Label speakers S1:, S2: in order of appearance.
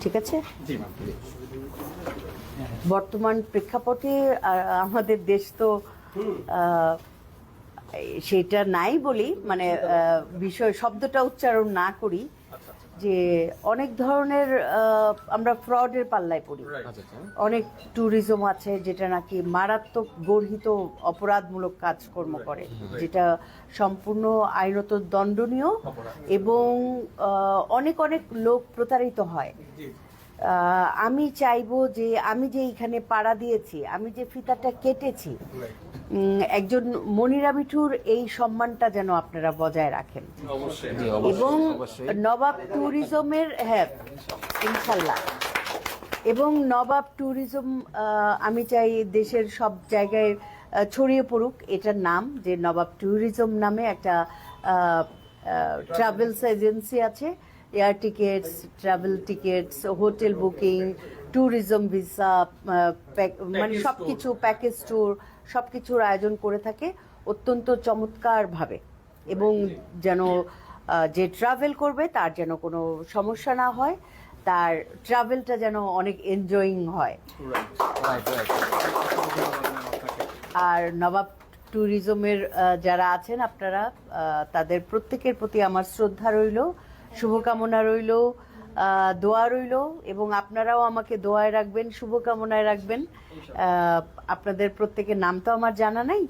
S1: ঠিক আছে। বর্তমান প্রেক্ষাপটে আমাদের দেশ তো সেটা নাই বলি, মানে বিষয় শব্দটা উচ্চারণ না করি, যে অনেক ধরনের আমরা ফ্রডের পাল্লায় পড়ি। অনেক ট্যুরিজম আছে যেটা নাকি মারাত্মক গর্হিত অপরাধমূলক কাজকর্ম করে, যেটা সম্পূর্ণ আইনত দণ্ডনীয়, এবং অনেক অনেক লোক প্রতারিত হয়। আমি চাইবো যে আমি যে এখানে পাড়া দিয়েছি, আমি যে ফিতাটা কেটেছি, একজন মনিরা মিঠুর এই সম্মানটা যেন আপনারা বজায় রাখেন, এবং নবাব ট্যুরিজমের, হ্যাঁ ইনশাল্লাহ, এবং নবাব ট্যুরিজম আমি চাই দেশের সব জায়গায় ছড়িয়ে পড়ুক এটার নাম, যে নবাব ট্যুরিজম নামে একটা ট্রাভেলস এজেন্সি আছে। Air tickets, travel tickets, hotel booking, tourism visa, মানে সবকিছু, প্যাকেজ ট্যুর, সবকিছুর আয়োজন করে থাকে অত্যন্ত চমৎকারভাবে, এবং যেন যে ট্রাভেল করবে তার যেন কোনো সমস্যা না হয়, তার ট্রাভেলটা যেন অনেক এনজয়িং হয়। আর নবাব ট্যুরিজমের যারা আছেন আপনারা, তাদের প্রত্যেকের প্রতি আমার শ্রদ্ধা রইল, শুভকামনা রইল, দোয়া রইল, এবং আপনারাও আমাকে দোয়ায় রাখবেন, শুভকামনায় রাখবেন। আপনাদের প্রত্যেকের নাম তো আমার জানা নাই।